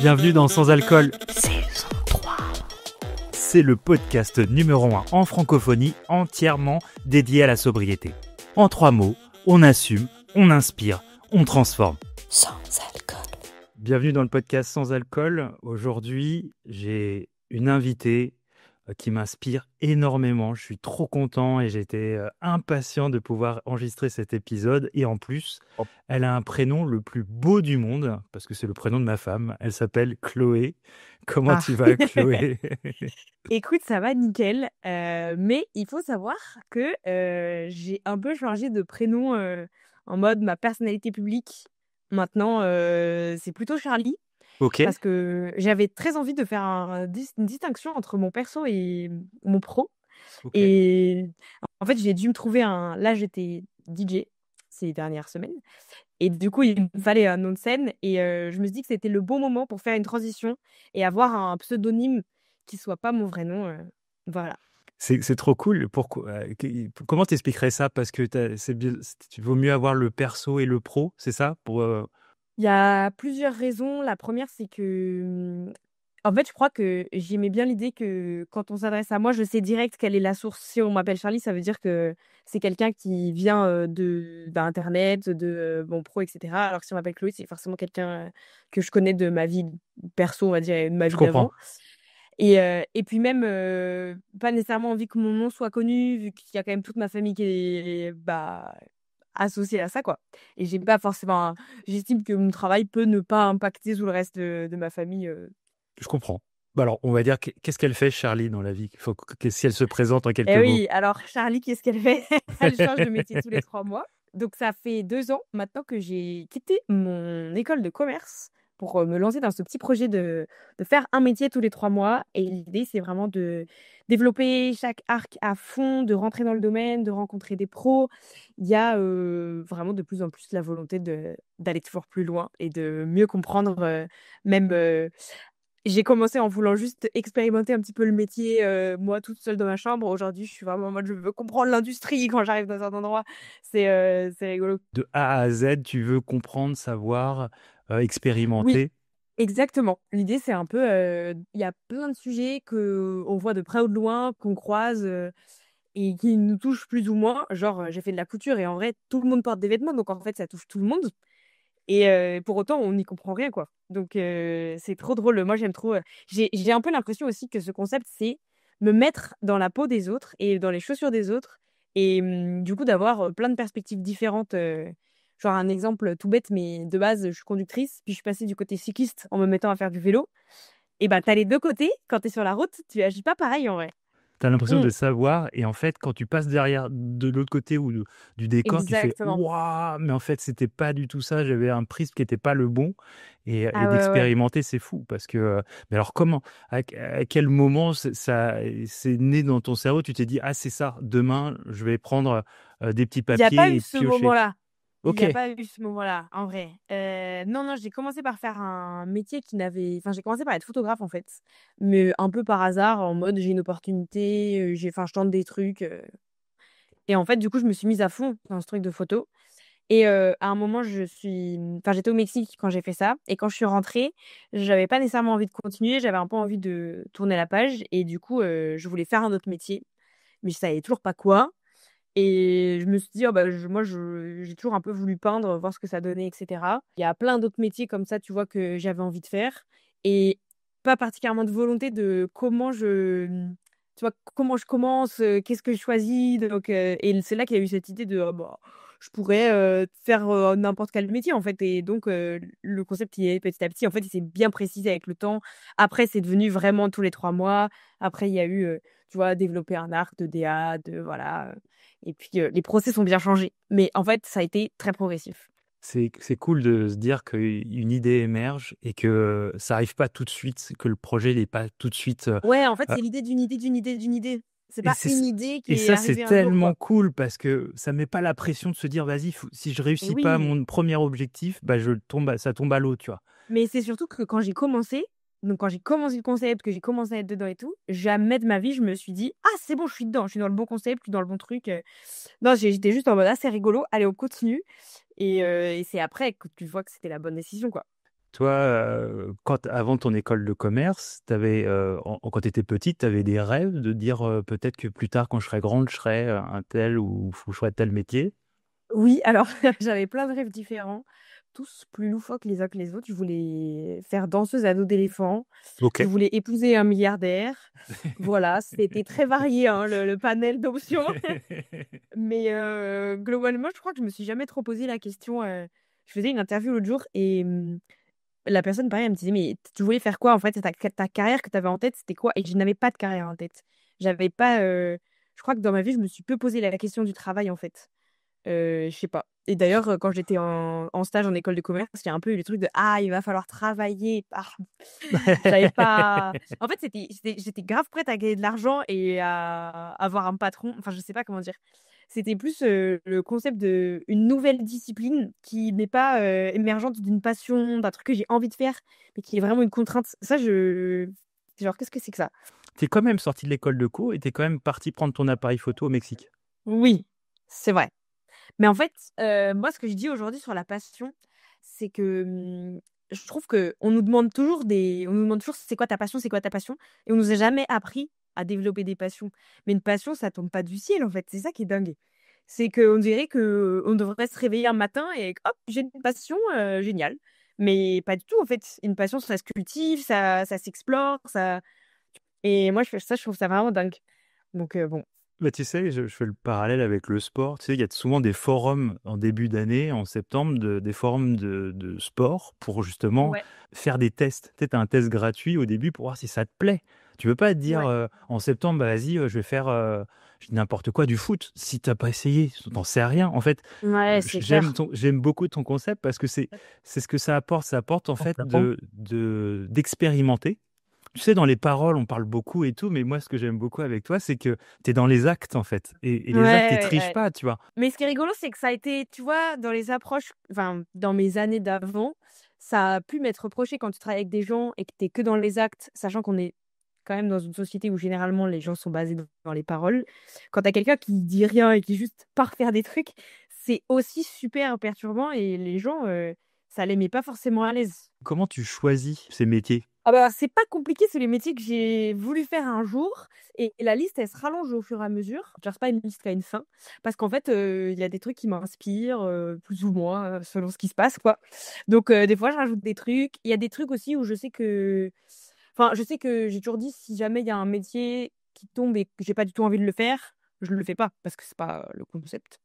Bienvenue dans Sans Alcool. Saison 3. C'est le podcast numéro 1 en francophonie entièrement dédié à la sobriété. En 3 mots, on assume, on inspire, on transforme. Sans alcool. Bienvenue dans le podcast Sans Alcool. Aujourd'hui, j'ai une invitée qui m'inspire énormément. Je suis trop content et j'étais impatient de pouvoir enregistrer cet épisode. Et en plus, elle a un prénom le plus beau du monde, parce que c'est le prénom de ma femme. Elle s'appelle Chloé. Comment tu vas, Chloé? Écoute, ça va nickel, mais il faut savoir que j'ai un peu changé de prénom en mode ma personnalité publique. Maintenant, c'est plutôt Charlie. Ok. Parce que j'avais très envie de faire une distinction entre mon perso et mon pro. Ok. Et en fait, j'ai dû me trouver un. Là, j'étais DJ ces dernières semaines. Et du coup, il me fallait un nom de scène. Et je me suis dit que c'était le bon moment pour faire une transition et avoir un pseudonyme qui soit pas mon vrai nom. Voilà. C'est trop cool. Comment t'expliquerais ça? Parce que tu vaut mieux avoir le perso et le pro, c'est ça? Il y a plusieurs raisons. La première, c'est que, en fait, je crois que j'aimais bien l'idée que quand on s'adresse à moi, je sais direct quelle est la source. Si on m'appelle Charlie, ça veut dire que c'est quelqu'un qui vient d'Internet, de mon pro, etc. Alors que si on m'appelle Chloé, c'est forcément quelqu'un que je connais de ma vie perso, on va dire, et de ma Je vie comprends. d'avant. Et puis même, pas nécessairement envie que mon nom soit connu, vu qu'il y a quand même toute ma famille qui est associée à ça, quoi. Et j'ai pas forcément. J'estime que mon travail peut ne pas impacter tout le reste de ma famille. Je comprends. Bah alors, on va dire, qu'est-ce qu'elle fait, Charlie, dans la vie? Si elle se présente en quelques Eh mots. oui, alors Charlie, qu'est-ce qu'elle fait? Elle change de métier tous les 3 mois. Donc ça fait 2 ans maintenant que j'ai quitté mon école de commerce pour me lancer dans ce petit projet de faire un métier tous les 3 mois. Et l'idée, c'est vraiment de développer chaque arc à fond, de rentrer dans le domaine, de rencontrer des pros. Il y a vraiment de plus en plus la volonté d'aller toujours plus loin et de mieux comprendre même j'ai commencé en voulant juste expérimenter un petit peu le métier, moi toute seule dans ma chambre. Aujourd'hui, je suis vraiment en mode je veux comprendre l'industrie quand j'arrive dans un endroit. C'est rigolo. De A à Z, tu veux comprendre, savoir, Oui, expérimenter. exactement. L'idée, c'est un peu, il y a plein de sujets qu'on voit de près ou de loin, qu'on croise, et qui nous touchent plus ou moins. Genre, j'ai fait de la couture et en vrai, tout le monde porte des vêtements, donc en fait, ça touche tout le monde. Et pour autant, on n'y comprend rien, quoi. Donc, c'est trop drôle. Moi, j'aime trop. J'ai un peu l'impression aussi que ce concept, c'est me mettre dans la peau des autres et dans les chaussures des autres. Et du coup, d'avoir plein de perspectives différentes. Genre, un exemple tout bête, mais de base, je suis conductrice. Puis, je suis passée du côté cycliste en me mettant à faire du vélo. Et bah, t'as les deux côtés. Quand t'es sur la route, tu agis pas pareil en vrai. Tu as l'impression Mm, de savoir, et en fait, quand tu passes derrière, de l'autre côté du décor, tu fais exactement. waouh, mais en fait, c'était pas du tout ça. J'avais un prisme qui n'était pas le bon. Et Ah ouais, ouais. d'expérimenter, c'est fou. Parce que, mais alors, comment, à quel moment c'est né dans ton cerveau? Tu t'es dit, ah, c'est ça, demain, je vais prendre des petits Il y a pas papiers eu et ce piocher. moment-là. Il y Ok. a pas eu ce moment-là, en vrai. Non, non, j'ai commencé par faire un métier qui n'avait enfin, j'ai commencé par être photographe, en fait, mais un peu par hasard, en mode j'ai une opportunité, je tente des trucs, et en fait, du coup, je me suis mise à fond dans ce truc de photo et à un moment, j'étais au Mexique quand j'ai fait ça et quand je suis rentrée, j'avais pas nécessairement envie de continuer, j'avais un peu envie de tourner la page et du coup, je voulais faire un autre métier, mais je savais toujours pas quoi. Et je me suis dit: «Oh bah, j'ai toujours un peu voulu peindre, voir ce que ça donnait et cetera». Il y a plein d'autres métiers comme ça, tu vois, que j'avais envie de faire et pas particulièrement de volonté de tu vois, comment je commence, qu'est-ce que je choisis donc et c'est là qu'il y a eu cette idée de: «Ah bah, je pourrais, faire, n'importe quel métier, en fait» et donc le concept, il est petit à petit, en fait, il s'est bien précisé avec le temps. Après, c'est devenu vraiment tous les 3 mois. Après, il y a eu, tu vois, développer un arc de DA, de voilà, et puis, les process ont bien changé. Mais en fait, ça a été très progressif. C'est cool de se dire qu'une idée émerge et que ça arrive pas tout de suite, que le projet n'est pas tout de suite. Ouais, en fait, euh, c'est l'idée d'une idée, d'une idée, d'une idée. C'est et pas c'est une idée et qui est ça, c'est arrivée un jour, tellement quoi. cool parce que ça met pas la pression de se dire, vas-y, si je Et réussis pas oui, mon premier objectif, bah ça tombe à l'eau, tu vois. mais c'est surtout que quand j'ai commencé, donc quand j'ai commencé le concept, que j'ai commencé à être dedans et tout, jamais de ma vie, je me suis dit: «Ah, c'est bon, je suis dedans, je suis dans le bon concept, je suis dans le bon truc», Non, j'étais juste en mode: «Ah, c'est rigolo, allez, on continue» et c'est après que tu vois que c'était la bonne décision, quoi. Toi, avant ton école de commerce, quand tu étais petite, tu avais des rêves de dire peut-être que plus tard, quand je serai grande, je serai un tel ou je ferai tel métier? Oui, alors j'avais plein de rêves différents, tous plus loufoques les uns que les autres. Je voulais faire danseuse à dos d'éléphant, Ok. je voulais épouser un milliardaire. Voilà, c'était très varié, hein, le panel d'options. Mais globalement, je crois que je me suis jamais trop posé la question. Je faisais une interview l'autre jour et la personne, pareil, elle me disait: «Mais tu voulais faire quoi en fait? Ta carrière que tu avais en tête, c'était quoi?» Et je n'avais pas de carrière en tête. J'avais pas, je crois que dans ma vie, je me suis peu posé la question du travail en fait. Je sais pas. Et d'ailleurs, quand j'étais en stage en école de commerce, il y a un peu eu le truc de: «Ah, il va falloir travailler». J'avais pas en fait, j'étais grave prête à gagner de l'argent et à avoir un patron. Enfin, je sais pas comment dire. C'était plus, le concept d'une nouvelle discipline qui n'est pas, émergente d'une passion, d'un truc que j'ai envie de faire, mais qui est vraiment une contrainte. Ça, genre, qu'est-ce que c'est que ça? Tu es quand même sorti de l'école de co et tu es quand même parti prendre ton appareil photo au Mexique. Oui, c'est vrai. Mais en fait, moi, ce que je dis aujourd'hui sur la passion, c'est que, je trouve qu'on nous demande toujours «C'est quoi ta passion? C'est quoi ta passion?» Et on nous a jamais appris à développer des passions. Mais une passion, ça tombe pas du ciel, en fait. C'est ça qui est dingue. C'est qu'on dirait qu'on devrait se réveiller un matin et hop, j'ai une passion, génial. Mais pas du tout, en fait. Une passion, ça se cultive, ça s'explore, ça et moi, je trouve ça vraiment dingue. Donc bon. Bah, tu sais, je fais le parallèle avec le sport. Tu sais, il y a souvent des forums en début d'année, en septembre, des forums de sport pour justement Ouais, faire des tests. Tu sais, as un test gratuit au début pour voir si ça te plaît. Tu veux pas te dire ouais. en septembre, bah, vas-y, je vais faire je dis n'importe quoi du foot. Si t'as pas essayé, t'en sais rien. En fait, Ouais, c'est clair. j'aime beaucoup ton concept parce que c'est ce que ça apporte. Ça apporte en fait d'expérimenter. Tu sais, dans les paroles, on parle beaucoup et tout, mais moi, ce que j'aime beaucoup avec toi, c'est que tu es dans les actes, en fait. Et Ouais, les actes, ils ouais, trichent ouais. pas, tu vois. Mais ce qui est rigolo, c'est que ça a été, tu vois, dans les approches, enfin, dans mes années d'avant, ça a pu m'être reproché quand tu travailles avec des gens et que tu es que dans les actes, sachant qu'on est quand même dans une société où généralement les gens sont basés dans les paroles. Quand tu as quelqu'un qui dit rien et qui juste part faire des trucs, c'est aussi super perturbant et les gens, ça les met pas forcément à l'aise. Comment tu choisis ces métiers? Ah bah, c'est pas compliqué, c'est les métiers que j'ai voulu faire un jour et la liste, elle se rallonge au fur et à mesure. Genre, c'est pas une liste qui a une fin parce qu'en fait, il y a des trucs qui m'inspirent, plus ou moins, selon ce qui se passe, quoi. Donc des fois, je rajoute des trucs. Il y a des trucs aussi où je sais que j'ai toujours dit: «Si jamais il y a un métier qui tombe et que j'ai pas du tout envie de le faire, je le fais pas», parce que c'est pas le concept.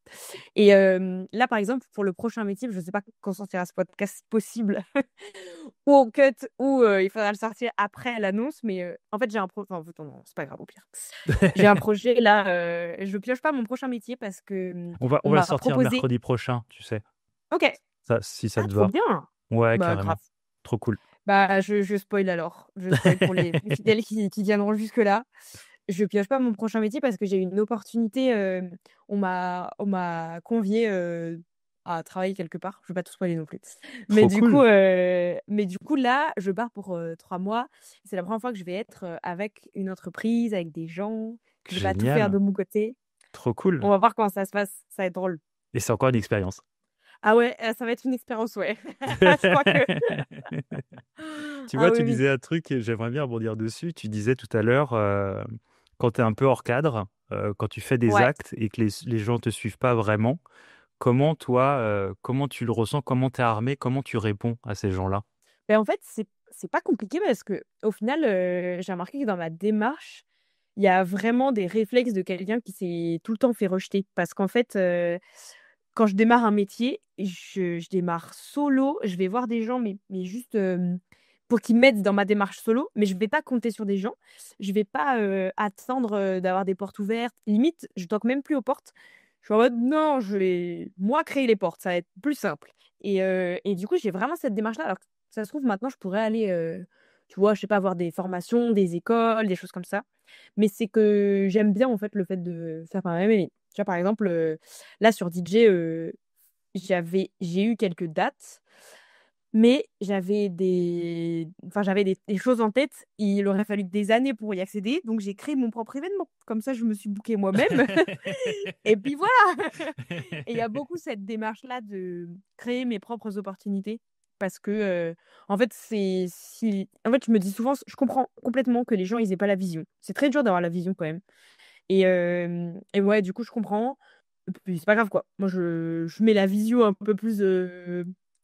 Et là, par exemple, pour le prochain métier, je sais pas quand sortira ce podcast, si possible, ou au cut ou il faudra le sortir après l'annonce, mais en fait, j'ai un enfin, en fait, non, c'est pas grave, au pire. J'ai un projet là, je pioche pas mon prochain métier parce que, On on va le m'a sortir proposé mercredi prochain, tu sais. OK. Ça, si ça Ah, te trop va. bien! Ouais, Bah, carrément. grave. Trop cool. Bah, je spoil alors. Je spoil pour les plus fidèles qui viendront jusque-là. Je pioche pas mon prochain métier parce que j'ai eu une opportunité, on m'a conviée, à travailler quelque part. Je vais pas tout spoiler non plus. Trop cool. Mais du coup là, je pars pour, 3 mois. C'est la première fois que je vais être, avec une entreprise, avec des gens, que je vais pas tout faire Génial. de mon côté. Trop cool. On va voir comment ça se passe, ça va être drôle. Et c'est encore une expérience. Ah ouais, ça va être une expérience, ouais. Je crois que Tu ah vois, oui, tu oui. disais un truc et j'aimerais bien rebondir dessus. Tu disais tout à l'heure, quand tu es un peu hors cadre, quand tu fais des Ouais. actes et que les gens te suivent pas vraiment, comment toi, comment tu le ressens? Comment tu es armé? Comment tu réponds à ces gens-là? Ben en fait, c'est pas compliqué parce qu'au final, j'ai remarqué que dans ma démarche, il y a vraiment des réflexes de quelqu'un qui s'est tout le temps fait rejeter. Parce qu'en fait, quand je démarre un métier, je démarre solo, je vais voir des gens, mais juste, pour qu'ils m'aident dans ma démarche solo, mais je vais pas compter sur des gens. Je vais pas, attendre, d'avoir des portes ouvertes. Limite, je toque même plus aux portes. Je suis en mode: «Non, je vais moi créer les portes, ça va être plus simple» et du coup, j'ai vraiment cette démarche-là. Alors que ça se trouve maintenant je pourrais aller, tu vois, je sais pas, avoir des formations, des écoles, des choses comme ça. Mais c'est que j'aime bien en fait le fait de faire par moi-même et tu vois, par exemple, là sur DJ, j'ai eu quelques dates, mais j'avais des choses en tête. Il aurait fallu des années pour y accéder, donc j'ai créé mon propre événement. Comme ça, je me suis bookée moi-même et puis voilà! Et il y a beaucoup cette démarche-là de créer mes propres opportunités parce que, en fait, en fait, je me dis souvent, je comprends complètement que les gens, ils aient pas la vision. C'est très dur d'avoir la vision quand même et ouais, du coup, je comprends. Et puis c'est pas grave, quoi. Moi, je mets la visio un peu plus,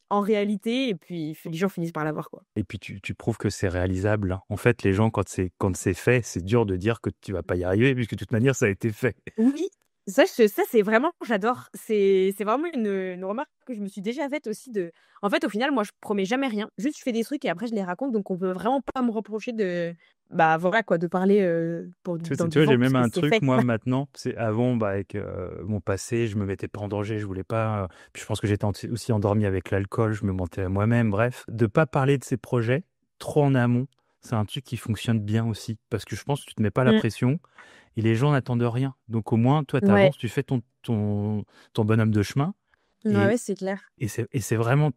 en réalité et puis les gens finissent par l'avoir, quoi. Et puis tu prouves que c'est réalisable, hein. En fait, les gens, quand c'est fait, c'est dur de dire que tu vas pas y arriver puisque de toute manière, ça a été fait. Oui, ça c'est vraiment j'adore. C'est vraiment une remarque que je me suis déjà faite aussi en fait, au final, moi, je promets jamais rien. Juste, je fais des trucs et après je les raconte, donc on peut vraiment pas me reprocher bah, voilà quoi, de parler, pour dans Tu du vois, j'ai vent même puisque un c'est truc, fait. moi, maintenant, c'est avant, bah, avec mon passé, je me mettais pas en danger, je voulais pas. Puis je pense que j'étais aussi endormi avec l'alcool, je me mentais à moi-même, bref. De pas parler de ces projets trop en amont, c'est un truc qui fonctionne bien aussi. Parce que je pense que tu te mets pas la Mmh. pression et les gens n'attendent rien. Donc au moins, toi, tu Ouais. avances, tu fais ton bonhomme de chemin. Ouais, Et ouais, c'est clair. c'est vraiment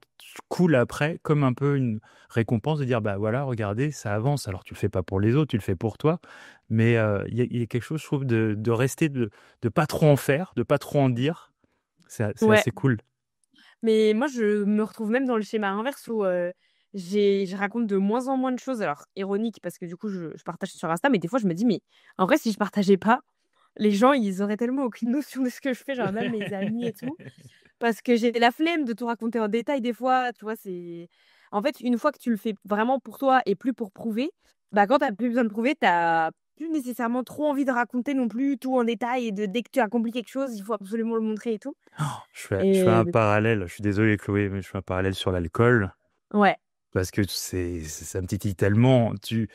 cool après, comme un peu une récompense de dire, bah voilà, regardez, ça avance. Alors tu le fais pas pour les autres, tu le fais pour toi. Mais il y a quelque chose, je trouve, de rester, de pas trop en faire, de pas trop en dire. C'est Ouais, assez cool. mais moi, je me retrouve même dans le schéma inverse où, je raconte de moins en moins de choses. Alors ironique parce que du coup, je partage sur Insta, mais des fois je me dis: «Mais en vrai, si je partageais pas, les gens, ils auraient tellement aucune notion de ce que je fais», genre même mes amis et tout. Parce que j'ai la flemme de tout raconter en détail des fois, tu vois? En fait, une fois que tu le fais vraiment pour toi et plus pour prouver, bah, quand tu as plus besoin de prouver, tu as plus nécessairement trop envie de raconter non plus tout en détail et dès que tu accomplis quelque chose, il faut absolument le montrer et tout Je fais et un parallèle. Je suis désolé, Chloé, mais je fais un parallèle sur l'alcool ouais, parce que ça me titille tellement. Tu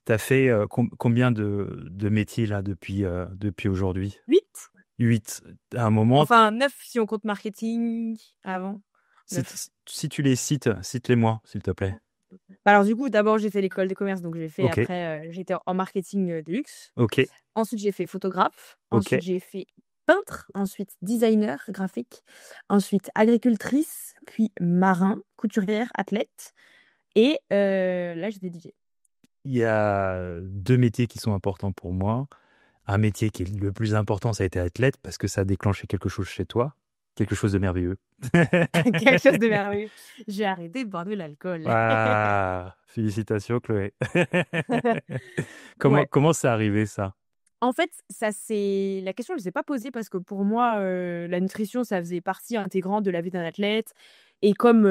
as fait combien de métiers là depuis aujourd'hui? 8, 8. À un moment, enfin 9 si on compte marketing avant, si, 9. si tu les cites, cite-les-moi, s'il te plaît. Bah, alors du coup, d'abord, j'ai fait l'école de commerce, donc j'ai fait Ok, après, j'étais en marketing, de luxe. ok, Ensuite, j'ai fait photographe. ok. Ensuite, j'ai fait peintre. Ensuite, designer graphique. Ensuite, agricultrice. Puis marin, couturière, athlète. Et là, j'étais DJ. Il y a deux métiers qui sont importants pour moi. Un métier qui est le plus important, ça a été athlète parce que ça a déclenché quelque chose chez toi, quelque chose de merveilleux. Quelque chose de merveilleux. J'ai arrêté de boire de l'alcool. Ah, félicitations, Chloé. Ouais. Comment c'est arrivé ça? En fait, ça c'est la question, je ne l'ai pas posée parce que pour moi, la nutrition, ça faisait partie intégrante de la vie d'un athlète et comme,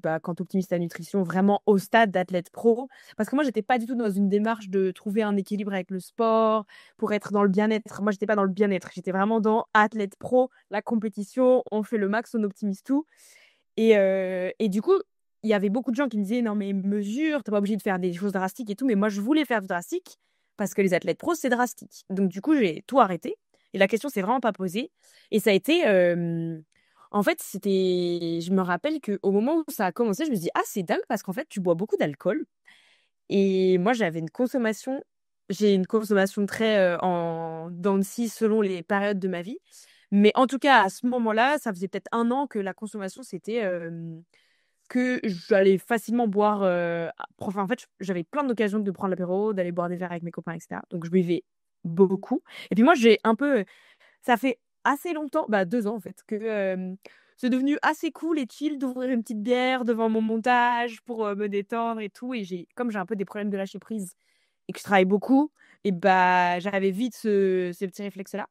bah, quand tu optimises ta nutrition vraiment au stade d'athlète pro parce que moi, j'étais pas du tout dans une démarche de trouver un équilibre avec le sport pour être dans le bien-être. Moi, j'étais pas dans le bien-être, j'étais vraiment dans athlète pro, la compétition, on fait le max, on optimise tout et du coup, il y avait beaucoup de gens qui me disaient: «Non mais mesure, tu pas obligé de faire des choses drastiques et tout», mais moi, je voulais faire du drastique parce que les athlètes pros, c'est drastique. Donc du coup, j'ai tout arrêté et la question s'est vraiment pas posée et ça a été, en fait, je me rappelle qu'au moment où ça a commencé, je me suis dit: «Ah, c'est dingue parce qu'en fait, tu bois beaucoup d'alcool» et moi, j'ai une consommation très, en dents de scie selon les périodes de ma vie. Mais en tout cas, à ce moment-là, ça faisait peut-être 1 an que la consommation, c'était, que j'allais facilement boire, en fait, j'avais plein d'occasions de prendre l'apéro, d'aller boire des verres avec mes copains et cetera. Donc je buvais beaucoup et puis moi, j'ai un peu, ça fait assez longtemps, bah, 2 ans en fait, que, c'est devenu assez cool et chill d'ouvrir une petite bière devant mon montage pour, me détendre et tout et comme j'ai un peu des problèmes de lâcher prise et que je travaille beaucoup et bah, j'avais vite ce petit réflexe-là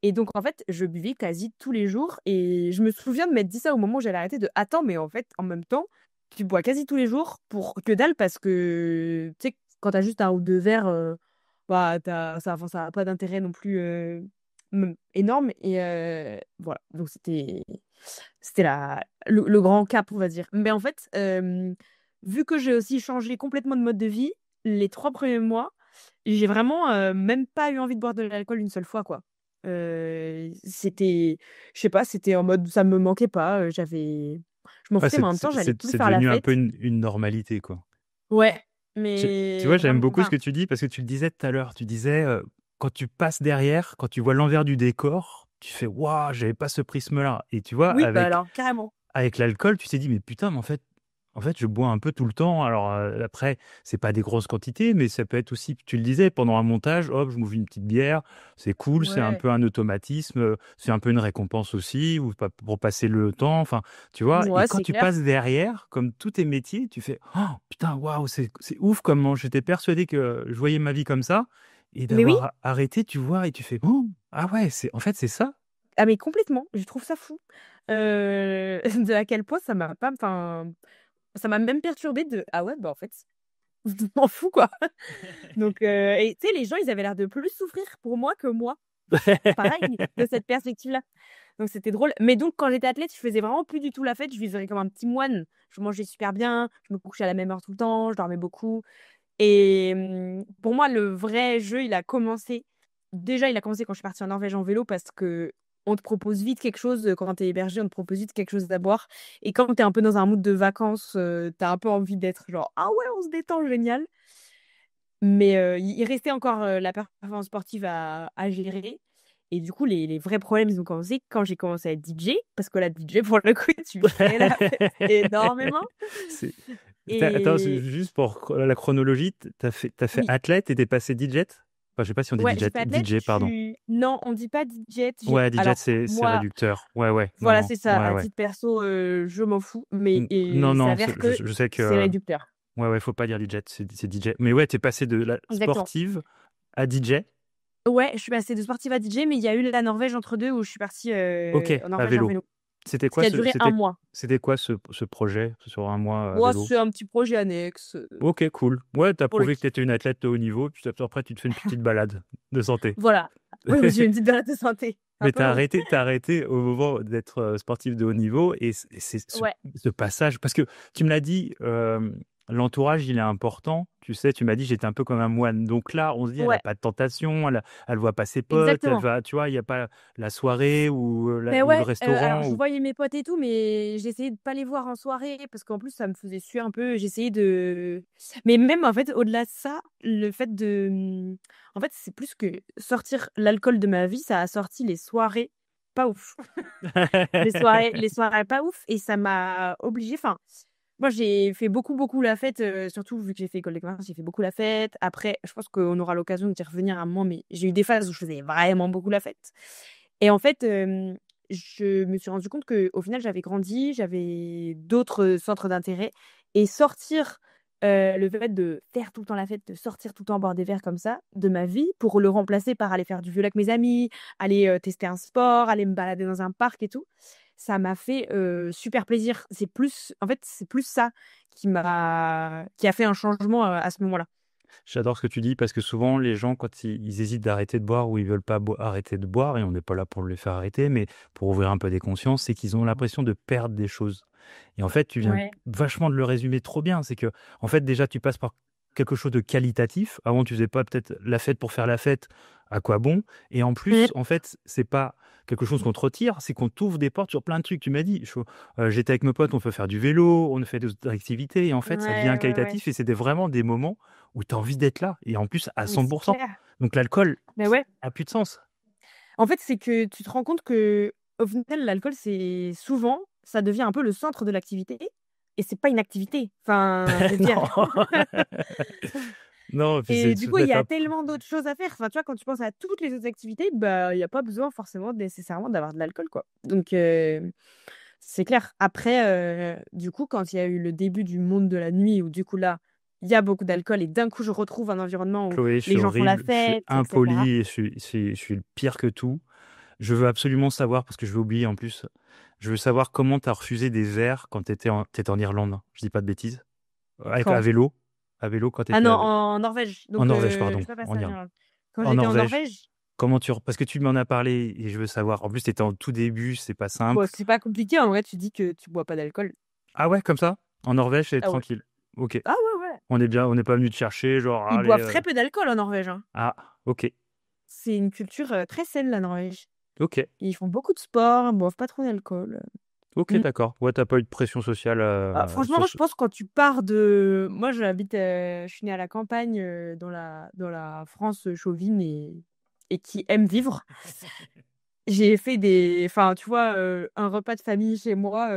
et donc en fait, je buvais quasi tous les jours et je me souviens de m'être dit ça au moment où j'allais arrêter «Attends, mais en fait, en même temps, tu bois quasi tous les jours pour que dalle» parce que, tu sais, quand tu as juste 1 ou 2 verres, bah, ça a pas d'intérêt non plus, énorme et voilà. Donc c'était le grand cap, on va dire. Mais en fait, vu que j'ai aussi changé complètement de mode de vie, les 3 premiers mois, j'ai vraiment, même pas eu envie de boire de l'alcool une seule fois, quoi. C'était je sais pas, c'était en mode ça me manquait pas, je m'en Ouais, foutais, mais en même temps, j'allais plus c'est faire la devenu un peu fête. une normalité, quoi. Ouais, Tu mais vois, j'aime vraiment beaucoup ce enfin, que tu dis parce que tu le disais tout à l'heure. Tu disais, quand tu passes derrière, quand tu vois l'envers du décor, tu fais, waouh, j'avais pas ce prisme-là. Et tu vois, oui, bah, alors carrément. avec l'alcool, tu t'es dit, mais putain, mais en fait, en fait, je bois un peu tout le temps. Alors après, c'est pas des grosses quantités, mais ça peut être aussi, tu le disais, pendant un montage, hop, je m'ouvre une petite bière, c'est cool, c'est un Ouais. peu un automatisme, c'est un peu une récompense aussi, ou pour passer le temps, enfin, tu vois. Et Ouais, quand c'est tu clair. passes derrière, comme tous tes métiers, tu fais, oh putain, waouh, c'est ouf comment j'étais persuadé que je voyais ma vie comme ça, et Mais oui, d'avoir arrêté, tu vois, et tu fais, oh, ah ouais, en fait, c'est ça. ah mais complètement, je trouve ça fou. De à quel point ça m'a pas enfin, ça m'a même perturbée de: «Ah ouais, bah, en fait, je m'en fous, quoi». Donc et tu sais, les gens, ils avaient l'air de plus souffrir pour moi que moi. Pareil, de cette perspective-là. Donc c'était drôle. Mais donc quand j'étais athlète, je faisais vraiment plus du tout la fête, je vivais comme un petit moine. Je mangeais super bien, je me couchais à la même heure tout le temps, je dormais beaucoup et pour moi, le vrai jeu, il a commencé quand je suis partie en Norvège en vélo parce qu'on te propose vite quelque chose, quand tu es hébergé, on te propose vite quelque chose à boire et quand tu es un peu dans un mood de vacances, tu as un peu envie d'être genre: «Ah ouais, on se détend, génial». Mais il restait encore, la performance sportive à gérer et du coup, les vrais problèmes, ils ont commencé quand j'ai commencé à être DJ parce que la DJ, pour le coup, tu fais la fête énormément C'est attends, c'est et juste pour la chronologie, t'as fait oui, athlète et tu passé DJ? Enfin, je sais pas si on dit ouais, DJ, j'ai fait athlète, DJ, je pardon. suis non, on dit pas DJ, Ouais, DJ, alors c'est moi, réducteur. Ouais, ouais, non, voilà, non, c'est ça, ouais, à ouais. titre perso, je m'en fous, mais Non, il non, s'avère que je sais c'est que, réducteur. ouais, ouais, faut pas dire DJ, c'est DJ. Mais ouais, t'es passé de la Exactement. sportive à DJ. Ouais, je suis passée de sportive à DJ, mais il y a eu la Norvège entre 2 où je suis partie, Ok, en à Norvège en vélo. vélo, C'était ce qui quoi a duré un mois. c'était quoi ce projet sur un mois à Moi, vélo? c'est un petit projet annexe, Ok, cool. Ouais, t'as pour le prouvé que kiff. t'étais une athlète de haut niveau, puis après, tu te fais une petite balade de santé. Voilà. Oui, oui, j'ai une petite balade de santé. Un Mais peu long. t'as arrêté au moment d'être sportif de haut niveau et c'est Ouais, ce passage, parce que tu me l'as dit, l'entourage, il est important. Tu sais, tu m'as dit, j'étais un peu comme un moine. Donc là, on se dit, elle a ouais, pas de tentation, elle voit pas ses potes, elle exactement. va, tu vois, il y a pas la soirée ou, Ben ou le ouais, alors restaurant je ou. voyais mes potes et tout, mais j'essayais de pas les voir en soirée parce qu'en plus ça me faisait suer un peu. J'essayais de mais même en fait, au-delà de ça, le fait de, en fait, c'est plus que sortir l'alcool de ma vie, ça a sorti les soirées pas ouf. Les soirées pas ouf et ça m'a obligée enfin, moi j'ai fait beaucoup, beaucoup la fête, surtout vu que j'ai fait école de commerce, j'ai fait beaucoup la fête. Après, je pense qu'on aura l'occasion d'y revenir à un moment, mais j'ai eu des phases où je faisais vraiment beaucoup la fête et en fait, je me suis rendu compte qu'au final, j'avais grandi, j'avais d'autres centres d'intérêt et sortir, le fait de faire tout le temps la fête, de sortir tout le temps boire des verres comme ça de ma vie pour le remplacer par aller faire du vélo avec mes amis, aller, tester un sport, aller me balader dans un parc et tout, ça m'a fait, super plaisir. C'est plus en fait, c'est plus ça qui a fait un changement, à ce moment-là. J'adore ce que tu dis parce que souvent, les gens, quand ils hésitent d'arrêter de boire ou ils veulent pas arrêter de boire, et on n'est pas là pour les faire arrêter, mais pour ouvrir un peu des consciences, c'est qu'ils ont l'impression de perdre des choses. Et en fait, tu viens Ouais. vachement de le résumer trop bien. C'est que, en fait, déjà, tu passes par quelque chose de qualitatif. Avant, tu faisais pas peut-être la fête pour faire la fête. À quoi bon? Et en Mmh. plus, en fait, c'est pas quelque chose qu'on te retire, c'est qu'on t'ouvre des portes sur plein de trucs. Tu m'as dit, j'étais avec mes potes, on peut faire du vélo, on fait d'autres activités, et en fait, ça devient Ouais, ouais, ouais. qualitatif, et c'était vraiment des moments où tu as envie d'être là, et en plus à Mais c'est 100%. clair. Donc l'alcool Mais ouais. a plus de sens. En fait, c'est que tu te rends compte qu'au final, l'alcool, c'est souvent, ça devient un peu le centre de l'activité et c'est pas une activité. Enfin, je veux dire Non. Non, puis et c'est du se coup, il y mettre a à. tellement d'autres choses à faire. Enfin, tu vois, quand tu penses à toutes les autres activités, bah, il y a pas besoin forcément nécessairement d'avoir de l'alcool, quoi. Donc c'est clair. Après, du coup, quand il y a eu le début du monde de la nuit où du coup là, il y a beaucoup d'alcool et d'un coup, je retrouve un environnement où Chloé, je les suis gens font la horrible, je suis fête et cetera. impoli, et je suis le pire que tout. Je veux absolument savoir, parce que je vais oublier en plus, je veux savoir comment tu as refusé des verres quand t'étais en Irlande. Je dis pas de bêtises. Avec, Quand? à vélo quand Ah t'étais non, en Norvège, en donc Norvège, je pardon, suis pas en passée en Irlande. Irlande. Quand En j'étais en Norvège, Norvège, parce que tu m'en as parlé et je veux savoir. En plus, t'étais en tout début, c'est pas bon, simple. c'est pas compliqué en vrai, tu dis que tu bois pas d'alcool. Ah ouais, comme ça? En Norvège, c'est Ah ouais. tranquille. Ok. Ah ouais, ouais. On est bien, on n'est pas venu te chercher, genre, Ils allez. boivent très peu d'alcool en Norvège, hein. Ah, ok. C'est une culture, très saine, la Norvège. Ok. Ils font beaucoup de sport, boivent pas trop d'alcool. Ok, Mmh. d'accord. Ouais, t'as pas eu de pression sociale Ah franchement, sur moi, je ce. pense quand tu pars de moi, je suis née à la campagne, dans la France, chauvine et qui aime vivre. J'ai fait des enfin, tu vois, un repas de famille chez moi,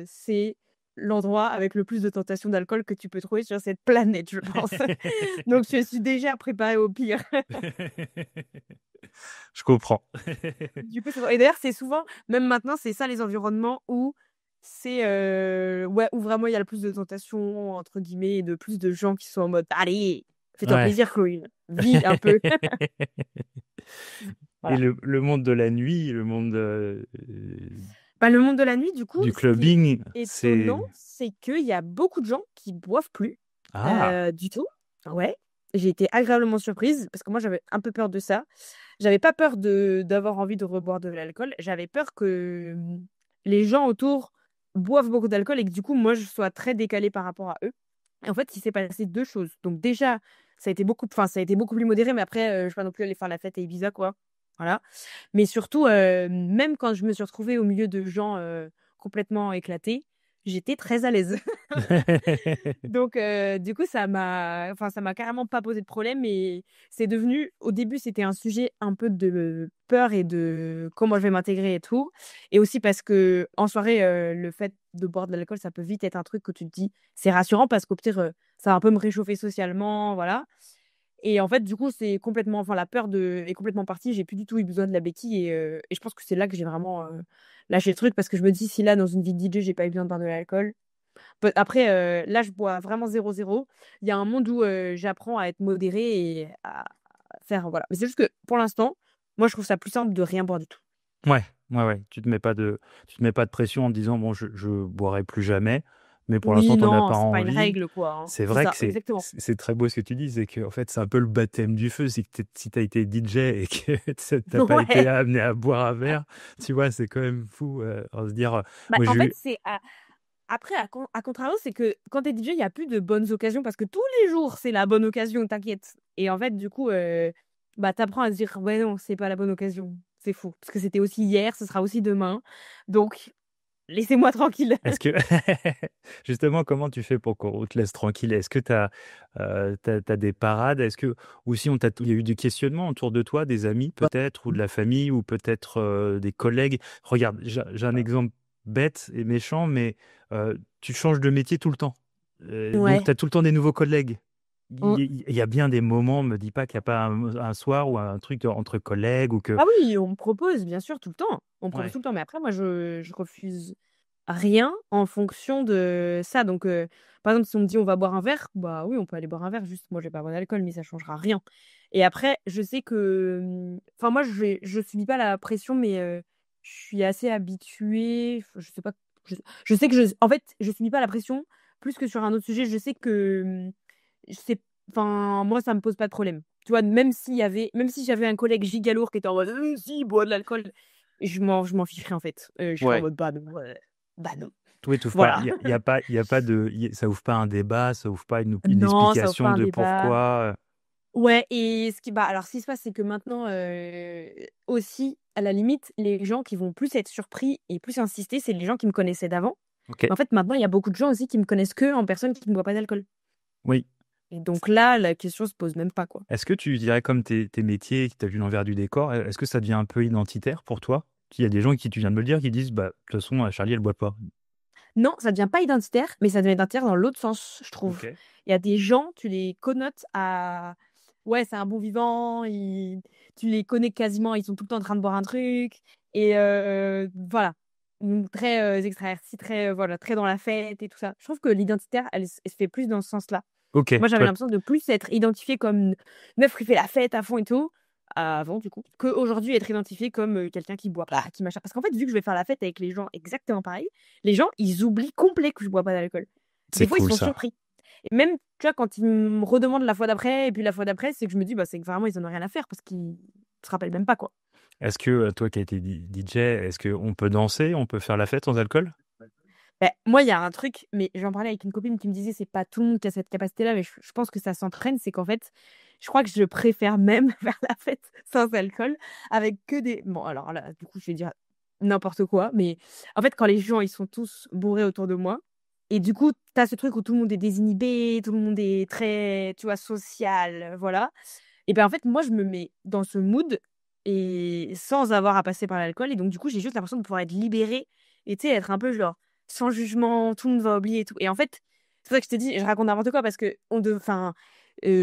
c'est l'endroit avec le plus de tentations d'alcool que tu peux trouver sur cette planète, je pense. Donc je suis déjà préparée au pire. Je comprends. Du coup, et d'ailleurs, c'est souvent, même maintenant, c'est ça les environnements où c'est ouais, où vraiment il y a le plus de tentations, entre guillemets, et de plus de gens qui sont en mode allez, fais-toi Ouais. plaisir, Chloé, vis un peu. Et Voilà. le monde de la nuit, le monde Bah, le monde de la nuit, du coup, du ce qui est clubbing, étonnant, c'est... c'est qu'il y a beaucoup de gens qui boivent plus Ah, du tout. Ouais. J'ai été agréablement surprise parce que moi, j'avais un peu peur de ça. J'avais pas peur d'avoir envie de reboire de l'alcool. J'avais peur que les gens autour boivent beaucoup d'alcool et que du coup, moi, je sois très décalée par rapport à eux. Et en fait, il s'est passé deux choses. Donc déjà, ça a été beaucoup plus modéré, mais après, je vais pas non plus aller faire la fête à Ibiza, quoi. Voilà. Mais surtout, même quand je me suis retrouvée au milieu de gens complètement éclatés, j'étais très à l'aise. Donc, du coup, ça m'a carrément pas posé de problème. Et c'est devenu, au début, c'était un sujet un peu de peur et de comment je vais m'intégrer et tout. Et aussi parce que en soirée, le fait de boire de l'alcool, ça peut vite être un truc que tu te dis, c'est rassurant parce qu'au pire, ça va un peu me réchauffer socialement, voilà. Et en fait, du coup, la peur est complètement partie. J'ai plus du tout eu besoin de la béquille. Et je pense que c'est là que j'ai vraiment lâché le truc parce que je me dis, si là, dans une vie de DJ, j'ai pas eu besoin de boire de l'alcool. Après, là, je bois vraiment 0-0. Il y a un monde où j'apprends à être modérée et à faire. Voilà. Mais c'est juste que pour l'instant, moi, je trouve ça plus simple de rien boire du tout. ouais, ouais, ouais. Tu te mets pas de pression en te disant, bon, je boirai plus jamais, mais pour l'instant, Oui, t'en as non, pas c'est pas une envie. règle, quoi, hein. C'est C'est vrai ça, que exactement. c'est très beau ce que tu dis, c'est que en fait, c'est un peu le baptême du feu. C'est que si t'as été DJ et que t'as pas été Ouais. amené à boire un verre, tu vois, c'est quand même fou. On se dire, Bah, moi, en j'ai fait, eu, après, à contrario, c'est que quand t'es DJ, il n'y a plus de bonnes occasions parce que tous les jours, c'est la bonne occasion, t'inquiète. Et en fait, du coup, bah, t'apprends à se dire, ouais, non, c'est pas la bonne occasion. C'est fou. Parce que c'était aussi hier, ce sera aussi demain. Donc, laissez-moi tranquille. est-ce que, justement, comment tu fais pour qu'on te laisse tranquille? Est-ce que t'as des parades? Est-ce que, ou si il y a eu du questionnement autour de toi, des amis peut-être, ou de la famille, ou peut-être des collègues? Regarde, j'ai un exemple bête et méchant, mais tu changes de métier tout le temps. Donc, Ouais. tu as tout le temps des nouveaux collègues. On- Il y a bien des moments, me dis pas qu'il n'y a pas un soir ou un truc entre collègues ou que... Ah oui, on me propose, bien sûr, tout le temps. On me propose Ouais, tout le temps. Mais après, moi, je refuse rien en fonction de ça. Donc, par exemple, si on me dit on va boire un verre, bah oui, on peut aller boire un verre. Juste, moi, je vais pas boire d'alcool, mais ça changera rien. Et après, je sais que. Enfin, moi, je subis pas la pression, mais je suis assez habituée. Je sais pas. Je sais que en fait, je subis pas la pression. Plus que sur un autre sujet, je sais que. C'est, enfin, moi, ça me pose pas de problème. Tu vois, même si j'avais un collègue gigalourd qui était en mode, si, bois de l'alcool, je m'en ficherais en fait. Je serais en ouais. mode, bah non, bah non. Oui, t'ouvres pas. Voilà. Il y a pas de, ça ouvre pas un débat, ça ouvre pas une Non, ça ouvre pas explication un de débat. pourquoi. Ouais, et alors, ce qui se passe, c'est que maintenant, aussi, à la limite, les gens qui vont plus être surpris et plus insister, c'est les gens qui me connaissaient d'avant. Ok. Mais en fait, maintenant, il y a beaucoup de gens aussi qui me connaissent que en personne qui ne boit pas d'alcool. Oui. Et donc là, la question se pose même pas, quoi. Est-ce que tu dirais comme tes métiers, que tu as vu l'envers du décor, est-ce que ça devient un peu identitaire pour toi? Il y a des gens qui, tu viens de me le dire, qui disent, bah, de toute façon, Charlie, elle boit pas. Non, ça devient pas identitaire, mais ça devient identitaire dans l'autre sens, je trouve. Ok. Il y a des gens, tu les connotes à... Ouais, c'est un bon vivant, tu les connais quasiment, ils sont tout le temps en train de boire un truc. Et voilà. Très extraverti, très, voilà, très dans la fête et tout ça. Je trouve que l'identitaire, elle se fait plus dans ce sens-là. Ok. Moi, j'avais Toi, l'impression de plus être identifiée comme une meuf qui fait la fête à fond et tout, avant du coup, qu'aujourd'hui être identifiée comme quelqu'un qui boit pas, qui machin. Parce qu'en fait, vu que je vais faire la fête avec les gens exactement pareil, les gens, ils oublient complet que je bois pas d'alcool. c'est Des fois, ils cool sont ça. surpris. Et même, tu vois, quand ils me redemandent la fois d'après, et puis la fois d'après, c'est que je me dis, bah, c'est que vraiment, ils en ont rien à faire parce qu'ils se rappellent même pas, quoi. Est-ce que toi qui as été DJ, est-ce qu'on peut danser, on peut faire la fête sans alcool? Ben, moi, il y a un truc, mais j'en parlais avec une copine qui me disait, c'est pas tout le monde qui a cette capacité-là, mais je pense que ça s'entraîne. C'est qu'en fait, je crois que je préfère même faire la fête sans alcool avec que des. Bon, alors là, du coup, je vais dire n'importe quoi, mais en fait, quand les gens, ils sont tous bourrés autour de moi, et du coup, t'as ce truc où tout le monde est désinhibé, tout le monde est très, tu vois, social, voilà. Et ben en fait, moi, je me mets dans ce mood et sans avoir à passer par l'alcool, et donc, du coup, j'ai juste l'impression de pouvoir être libérée et tu sais, être un peu genre sans jugement, tout le monde va oublier et tout. Et en fait, c'est pour ça que je te dis, je raconte n'importe quoi parce que enfin,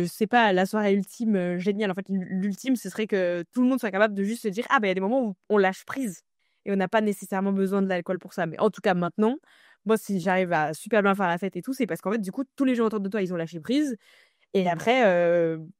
c'est pas la soirée ultime géniale. En fait, l'ultime, ce serait que tout le monde soit capable de juste se dire, ah, il y a des moments où on lâche prise et on n'a pas nécessairement besoin de l'alcool pour ça. Mais en tout cas, maintenant, moi, si j'arrive à super bien faire la fête et tout, c'est parce qu'en fait, du coup, tous les gens autour de toi, ils ont lâché prise. Et après,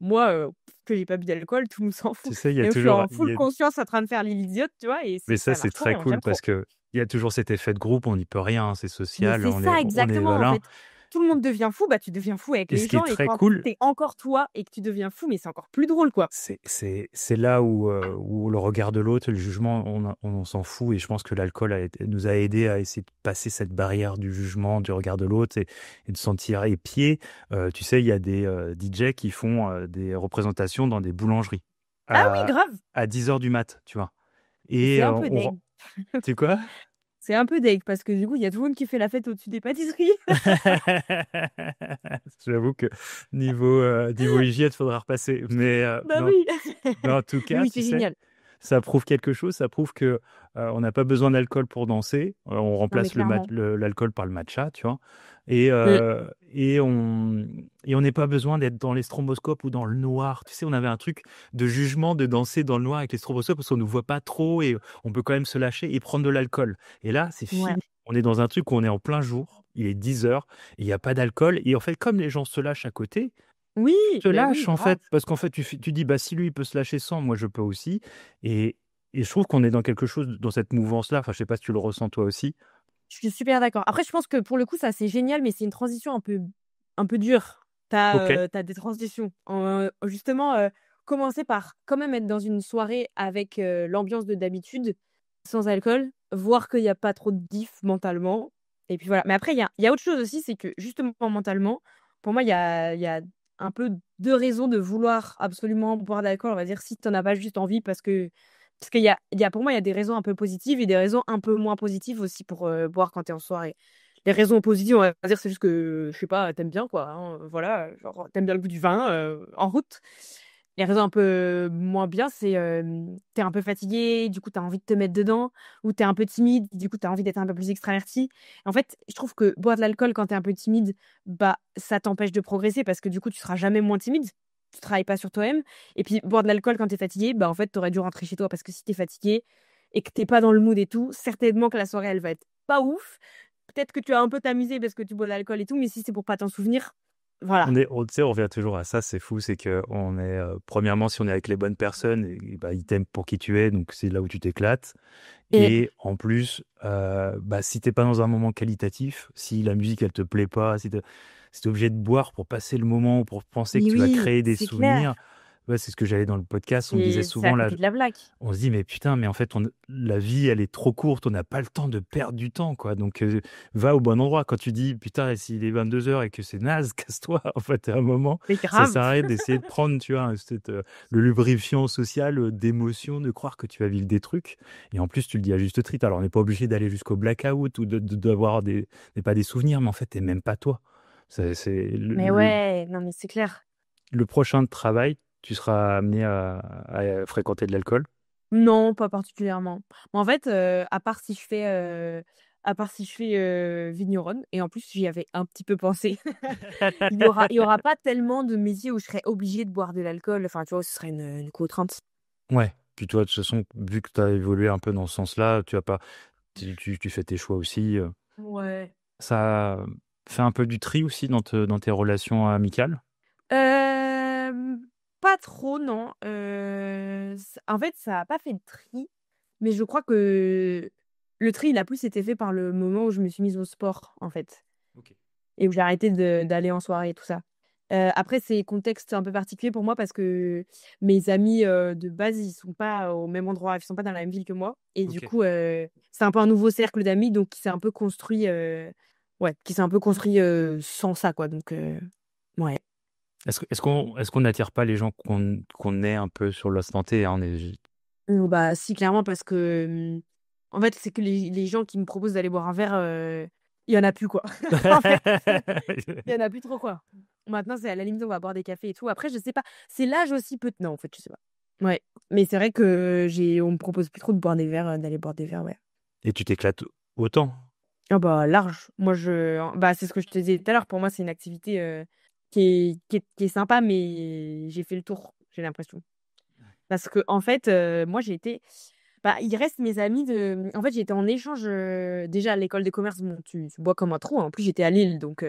moi, que j'ai pas bu d'alcool, tout le monde s'en fout. Tu sais, il y a Et donc, je suis toujours, en full conscience en train de faire l'idiote, tu vois, et mais ça, ça c'est marche trop très bien, cool j'aime parce trop. que il y a toujours cet effet de groupe, on n'y peut rien, hein, c'est Mais social, c'est ça on est exactement, en voilà. fait. Tout le monde devient fou, bah, tu deviens fou avec Et les ce qui est gens et très quand cool, tu encore toi et que tu deviens fou, mais c'est encore plus drôle, quoi. c'est là où le regard de l'autre, le jugement, on s'en fout. Et je pense que l'alcool nous a aidé à essayer de passer cette barrière du jugement, du regard de l'autre et de sentir épié. Tu sais, il y a des DJ qui font des représentations dans des boulangeries Ah oui, à, grave! à 10 heures du mat, tu vois. Et c'est Et un peu deg. tu sais quoi? C'est un peu deg parce que du coup, il y a tout le monde qui fait la fête au-dessus des pâtisseries. J'avoue que niveau hygiène, il faudra repasser. Mais, Bah oui. mais en tout Mais cas, oui, tu c'est sais, génial. ça prouve quelque chose. Ça prouve que on n'a pas besoin d'alcool pour danser. On Non, mais remplace clairement. l'alcool par le matcha, tu vois. Et, Mmh. euh, et on et on n'est pas besoin d'être dans les stromboscopes ou dans le noir. Tu sais, on avait un truc de jugement de danser dans le noir avec les stromboscopes parce qu'on ne nous voit pas trop et on peut quand même se lâcher et prendre de l'alcool. Et là, c'est Ouais. fini. On est dans un truc où on est en plein jour. Il est 10 heures et il n'y a pas d'alcool. Et en fait, comme les gens se lâchent à côté, Oui, tu te bah oui, lâches en grave. fait, parce qu'en fait, tu dis, bah, si lui, il peut se lâcher sans, moi, je peux aussi. Et, et je trouve qu'on est dans quelque chose, dans cette mouvance-là. Enfin, je sais pas si tu le ressens toi aussi. Je suis super d'accord. Après, je pense que pour le coup, ça, c'est génial, mais c'est une transition un peu dure. Ok. T'as des transitions. Justement, commencer par quand même être dans une soirée avec l'ambiance de d'habitude, sans alcool, voir qu'il n'y a pas trop de diff mentalement. Et puis voilà. Mais après, il y a autre chose aussi, c'est que justement, mentalement, pour moi, il y a un peu deux raisons de vouloir absolument boire de l'alcool. On va dire si tu n'en as pas juste envie parce qu'il y a pour moi, il y a des raisons un peu positives et des raisons un peu moins positives aussi pour boire quand tu es en soirée. Les raisons positives, on va dire, c'est juste que, je sais pas, t'aimes bien, quoi. Hein, voilà, genre, t'aimes bien le goût du vin en route. Les raisons un peu moins bien, c'est t'es un peu fatigué, du coup, t'as envie de te mettre dedans, ou t'es un peu timide, du coup, t'as envie d'être un peu plus extraverti. En fait, je trouve que boire de l'alcool quand t'es un peu timide, bah, ça t'empêche de progresser parce que du coup, tu seras jamais moins timide. Tu travailles pas sur toi-même. Et puis, boire de l'alcool quand t'es fatigué, bah, en fait, t'aurais dû rentrer chez toi parce que si t'es fatigué et que t'es pas dans le mood et tout, certainement que la soirée, elle va être pas ouf. Peut-être que tu as un peu t'amusé parce que tu bois de l'alcool et tout, mais si c'est pour pas t'en souvenir, voilà. Tu sais, on revient toujours à ça, c'est fou, c'est que on est, premièrement, si on est avec les bonnes personnes, bah, ils t'aiment pour qui tu es, donc c'est là où tu t'éclates. Et Et en plus, bah, si t'es pas dans un moment qualitatif, si la musique elle te plaît pas, si t'es obligé de boire pour passer le moment ou pour penser que mais tu vas oui, créer des c'est clair. souvenirs, ouais, c'est ce que j'avais dans le podcast, on me disait C'est à souvent là, côté de la plaque. on se dit, mais putain, mais en fait, la vie, elle est trop courte, on n'a pas le temps de perdre du temps, quoi. Donc, va au bon endroit. Quand tu dis, putain, et s'il est 22 heures et que c'est naze, casse-toi. En fait, à un moment, Mais ça grave. sert à rien d'essayer de prendre, tu vois, le lubrifiant social d'émotion, de croire que tu vas vivre des trucs. Et en plus, tu le dis à juste titre. Alors, on n'est pas obligé d'aller jusqu'au blackout ou d'avoir pas des souvenirs, mais en fait, t'es même pas toi. C'est Mais ouais, non, mais c'est clair. le prochain travail, tu seras amené à fréquenter de l'alcool. Non, pas particulièrement. Mais en fait, à part si je fais vigneronne, et en plus, j'y avais un petit peu pensé. Il y aura pas tellement de métiers où je serais obligée de boire de l'alcool. Enfin, tu vois, ce serait une contrainte. Ouais. Puis toi, de toute façon, vu que tu as évolué un peu dans ce sens-là, tu as pas, tu fais tes choix aussi. Ouais. Ça fait un peu du tri aussi dans tes relations amicales. Euh, Pas trop, non. En fait, ça a pas fait de tri, mais je crois que le tri, il a plus été fait par le moment où je me suis mise au sport, en fait. Ok. Et où j'ai arrêté d'aller en soirée et tout ça. Après, c'est contexte un peu particulier pour moi parce que mes amis de base, ils sont pas au même endroit, ils sont pas dans la même ville que moi. Et du Ok. coup, c'est un peu un nouveau cercle d'amis, donc qui s'est un peu construit, ouais, qui s'est un peu construit sans ça, quoi. Donc, ouais. Est-ce qu'on n'attire pas les gens qu'on est un peu sur l'instant T, hein, Bah, si, clairement, parce que, en fait, c'est que les gens qui me proposent d'aller boire un verre, il y en a plus, quoi. En fait, il y en a plus trop, quoi. Maintenant, c'est à la limite, on va boire des cafés et tout. Après, je sais pas. C'est l'âge aussi, peut non, en fait, je sais pas. Ouais. Mais c'est vrai que on me propose plus trop de boire des verres, d'aller boire des verres, ouais. Et tu t'éclates autant. Ah bah, large. Moi, bah, c'est ce que je te disais tout à l'heure. Pour moi, c'est une activité qui est sympa, mais j'ai fait le tour, j'ai l'impression. Parce que, en fait, moi, bah, il reste mes amis en fait, j'étais en échange déjà à l'école de commerce. Bon, tu bois comme un trou, hein. En plus, j'étais à Lille, donc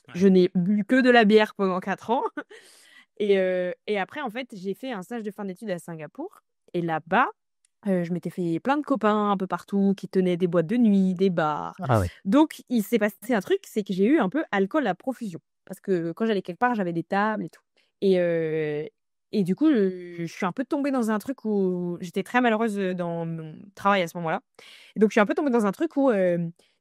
Ouais. je n'ai bu que de la bière pendant 4 ans. Et après, en fait, j'ai fait un stage de fin d'études à Singapour. Et là-bas, je m'étais fait plein de copains un peu partout qui tenaient des boîtes de nuit, des bars. Ah ouais. Donc, il s'est passé un truc, c'est que j'ai eu un peu alcool à profusion. Parce que quand j'allais quelque part, j'avais des tables et tout. Et, euh, et du coup, je suis un peu tombée dans un truc où j'étais très malheureuse dans mon travail à ce moment-là. Et donc, je suis un peu tombée dans un truc où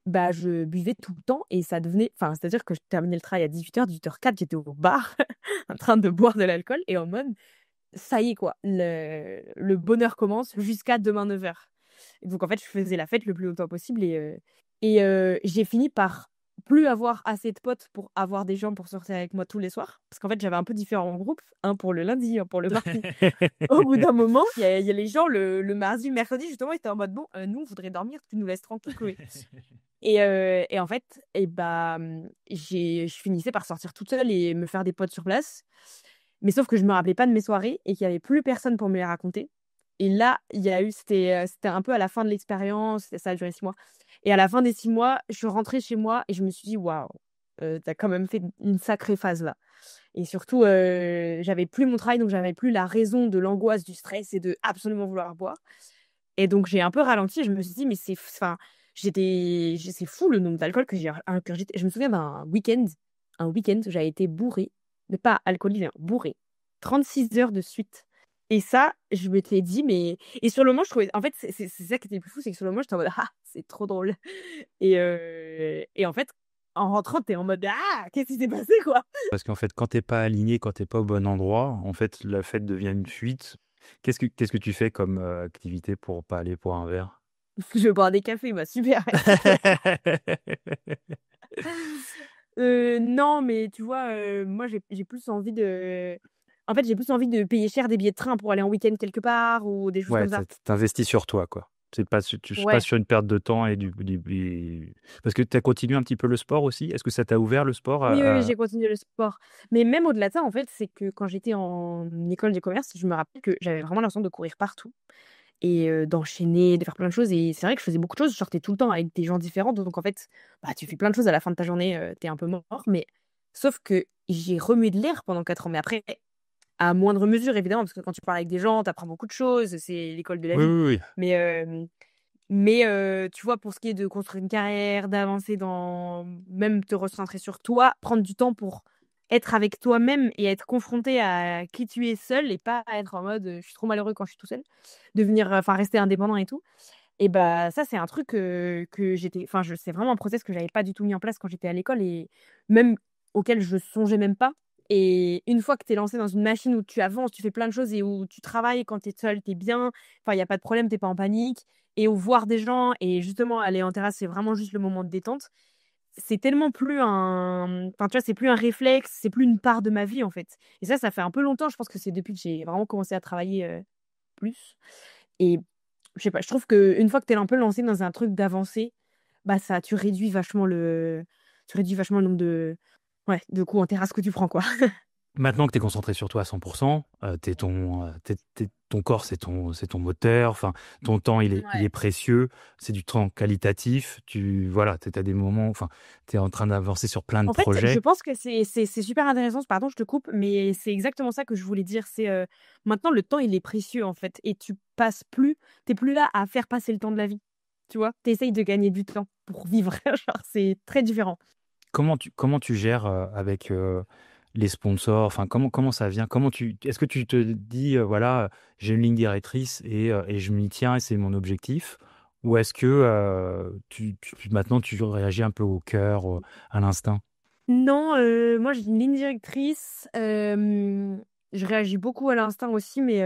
bah, je buvais tout le temps et ça devenait. Enfin, c'est-à-dire que je terminais le travail à 18h, 18h04, j'étais au bar en train de boire de l'alcool et en mode ça y est, quoi, le bonheur commence jusqu'à demain 9h. Donc en fait, je faisais la fête le plus longtemps possible j'ai fini par plus avoir assez de potes pour avoir des gens pour sortir avec moi tous les soirs. Parce qu'en fait, j'avais un peu différents groupes, un pour le lundi, un pour le mardi. Au bout d'un moment, il y a les gens le mardi, le mercredi, justement, ils étaient en mode bon, nous, on voudrait dormir, tu nous laisses tranquille, Chloé. Et en fait, je finissais par sortir toute seule et me faire des potes sur place. Mais sauf que je me rappelais pas de mes soirées et qu'il y avait plus personne pour me les raconter. Et là, c'était un peu à la fin de l'expérience, ça a duré 6 mois. Et à la fin des 6 mois, je suis rentrée chez moi et je me suis dit, waouh, t'as quand même fait une sacrée phase là. Et surtout, j'avais plus mon travail, donc j'avais plus la raison de l'angoisse, du stress et de absolument vouloir boire. Et donc, j'ai un peu ralenti. Je me suis dit, mais enfin, c'est fou le nombre d'alcool que j'ai ingurgité. Je me souviens un week-end, j'avais été bourrée, mais pas alcoolisée, hein, bourrée, 36 heures de suite. Et ça, je m'étais dit, mais. Et sur le moment, je trouvais. En fait, c'est ça qui était le plus fou, c'est que sur le moment, j'étais en mode, ah, c'est trop drôle. Et en fait, en rentrant, t'es en mode, ah, qu'est-ce qui s'est passé, quoi? Parce qu'en fait, quand t'es pas aligné, quand t'es pas au bon endroit, en fait, la fête devient une fuite. Qu'est-ce que tu fais comme activité pour pas aller pour un verre? Je vais boire des cafés, bah super, merci, Chloé. Non, mais tu vois, moi, j'ai plus envie de. En fait, j'ai plus envie de payer cher des billets de train pour aller en week-end quelque part ou des choses Ouais, comme ça. t'investis sur toi, quoi. Tu suis pas Ouais. sur une perte de temps parce que tu as continué un petit peu le sport aussi. Est-ce que ça t'a ouvert le sport Oui, oui, oui, j'ai continué le sport. Mais même au-delà de ça, en fait, c'est que quand j'étais en école de commerce, je me rappelle que j'avais vraiment l'impression de courir partout et d'enchaîner, de faire plein de choses. Et c'est vrai que je faisais beaucoup de choses. Je sortais tout le temps avec des gens différents. Donc, en fait, bah, tu fais plein de choses à la fin de ta journée. T'es un peu mort. Mais sauf que j'ai remué de l'air pendant 4 ans. Mais après, à moindre mesure, évidemment, parce que quand tu parles avec des gens, tu apprends beaucoup de choses. C'est l'école de la Oui, vie. oui, oui. Mais, mais tu vois, pour ce qui est de construire une carrière, d'avancer même te recentrer sur toi, prendre du temps pour être avec toi-même et être confronté à qui tu es seul et pas être en mode je suis trop malheureux quand je suis tout seul, enfin rester indépendant et tout. Et bah ça, c'est un truc c'est vraiment un process que j'avais pas du tout mis en place quand j'étais à l'école et même auquel je songeais même pas. Et une fois que tu es lancé dans une machine où tu avances, tu fais plein de choses et où tu travailles quand tu es seul, tu es bien, enfin, il n'y a pas de problème, tu pas en panique. Et où voir des gens et justement aller en terrasse, c'est vraiment juste le moment de détente. C'est tellement plus enfin, tu vois, c'est plus un réflexe, c'est plus une part de ma vie en fait. Et ça fait un peu longtemps, je pense que c'est depuis que j'ai vraiment commencé à travailler plus. Et je sais pas, je trouve qu'une fois que tu es un peu lancé dans un truc d'avancée, bah ça, tu réduis vachement le nombre de coups en terrasse que tu prends, quoi. Maintenant que tu es concentré sur toi à 100%, ton corps, c'est ton moteur. Enfin, ton temps, il est Ouais. précieux. C'est du temps qualitatif. Voilà, tu as des moments, enfin, tu es en train d'avancer sur plein de En fait, je projets. pense que c'est super intéressant. Pardon, je te coupe, mais c'est exactement ça que je voulais dire. Maintenant, le temps, il est précieux, en fait. Et t'es plus là à faire passer le temps de la vie. Tu vois, t'essayes de gagner du temps pour vivre. Genre, c'est très différent. Comment tu gères avec les sponsors? Enfin, comment ça vient? Est-ce que tu te dis, voilà, j'ai une ligne directrice et je m'y tiens et c'est mon objectif? Ou est-ce que maintenant tu réagis un peu au cœur, à l'instinct? Non, moi, j'ai une ligne directrice. Je réagis beaucoup à l'instinct aussi, mais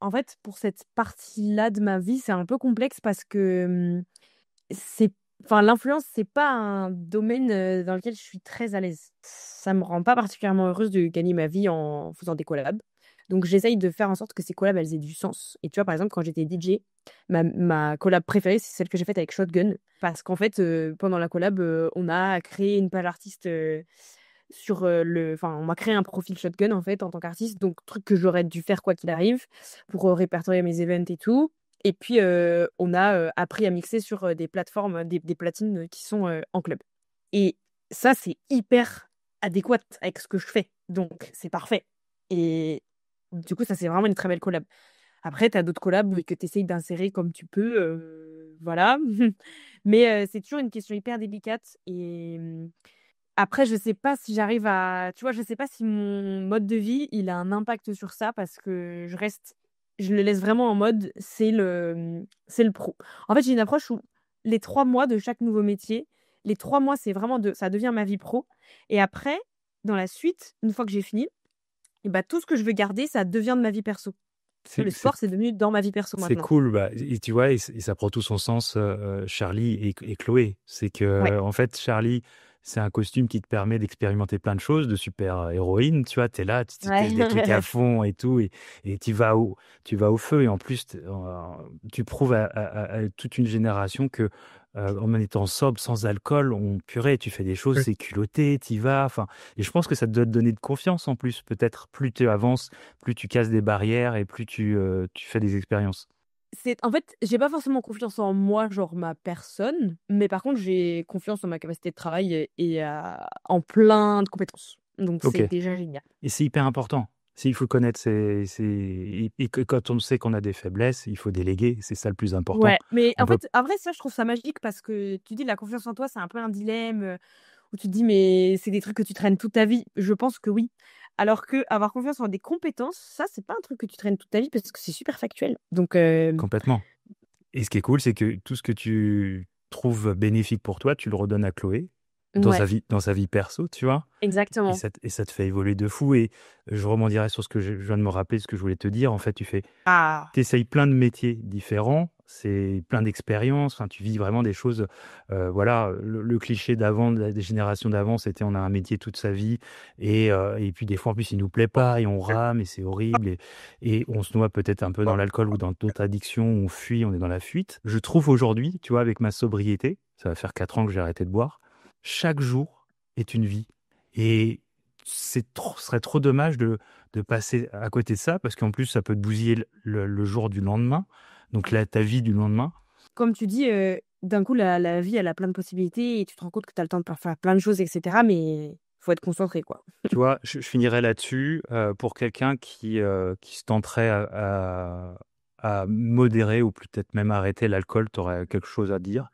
en fait, pour cette partie-là de ma vie, c'est un peu complexe parce que c'est, enfin, l'influence, c'est pas un domaine dans lequel je suis très à l'aise. Ça me rend pas particulièrement heureuse de gagner ma vie en faisant des collabs. Donc, j'essaye de faire en sorte que ces collabs, elles aient du sens. Et tu vois, par exemple, quand j'étais DJ, ma collab préférée, c'est celle que j'ai faite avec Shotgun. Parce qu'en fait, pendant la collab, on a créé une page artiste sur Enfin, on m'a créé un profil Shotgun, en fait, en tant qu'artiste. Donc, truc que j'aurais dû faire quoi qu'il arrive pour répertorier mes events et tout. Et puis, on a appris à mixer sur des plateformes, des platines qui sont en club. Et ça, c'est hyper adéquat avec ce que je fais. Donc, c'est parfait. Et du coup, ça, c'est vraiment une très belle collab. Après, tu as d'autres collabs que tu essayes d'insérer comme tu peux. Voilà. Mais c'est toujours une question hyper délicate. Et après, je sais pas si j'arrive à... Tu vois, je sais pas si mon mode de vie, il a un impact sur ça parce que je le laisse vraiment en mode, c'est le pro. En fait, j'ai une approche où les 3 mois de chaque nouveau métier, les 3 mois, c'est vraiment ça devient ma vie pro. Et après, dans la suite, une fois que j'ai fini, et bah, tout ce que je veux garder, ça devient de ma vie perso. C'est Le c'est sport, c'est devenu dans ma vie perso c'est maintenant. cool, bah, et tu vois, et ça prend tout son sens, Charlie et Chloé. C'est Ouais. que, en fait, Charlie, c'est un costume qui te permet d'expérimenter plein de choses, de super héroïne, tu vois. Tu es là, tu testes des trucs à Ouais. fond et tout, et tu vas au feu. Et en plus, tu prouves à toute une génération que, en étant sobre, sans alcool, purée, tu fais des choses, c'est culotté, tu y vas. Enfin, et je pense que ça doit te donner de confiance en plus. Peut-être plus tu avances, plus tu casses des barrières et plus tu fais des expériences. En fait, j'ai pas forcément confiance en moi, genre ma personne, mais par contre, j'ai confiance en ma capacité de travail en plein de compétences. Donc, Ok. c'est déjà génial. Et c'est hyper important. Il faut connaître et que quand on sait qu'on a des faiblesses, il faut déléguer. C'est ça le plus important. Ouais, mais On en peut. fait, en vrai, ça, je trouve ça magique parce que tu dis la confiance en toi, c'est un peu un dilemme où tu te dis, mais c'est des trucs que tu traînes toute ta vie. Je pense que oui. Alors que avoir confiance en des compétences, ça, c'est pas un truc que tu traînes toute ta vie parce que c'est super factuel. Donc, Complètement. Et ce qui est cool, c'est que tout ce que tu trouves bénéfique pour toi, tu le redonnes à Chloé ouais, dans sa vie perso, tu vois. exactement. Et ça te fait évoluer de fou. Et je rebondirai sur ce que je viens de me rappeler, ce que je voulais te dire. En fait, Ah, t'essayes plein de métiers différents, c'est plein d'expériences, enfin, tu vis vraiment des choses. Voilà, le cliché d'avant, des générations d'avant, c'était on a un métier toute sa vie et puis des fois en plus il nous plaît pas et on rame et c'est horrible et on se noie peut-être un peu dans l'alcool ou dans d'autres addictions, on fuit, on est dans la fuite. Je trouve aujourd'hui, tu vois, avec ma sobriété, ça va faire 4 ans que j'ai arrêté de boire, chaque jour est une vie et ce serait trop dommage de passer à côté de ça, parce qu'en plus, ça peut te bousiller le jour du lendemain, donc là, ta vie du lendemain. comme tu dis, d'un coup, la vie, elle a plein de possibilités et tu te rends compte que tu as le temps de faire plein de choses, etc. Mais faut être concentré, quoi. Tu vois, je finirais là-dessus. Pour quelqu'un qui se tenterait à modérer ou peut-être même arrêter l'alcool, tu aurais quelque chose à dire?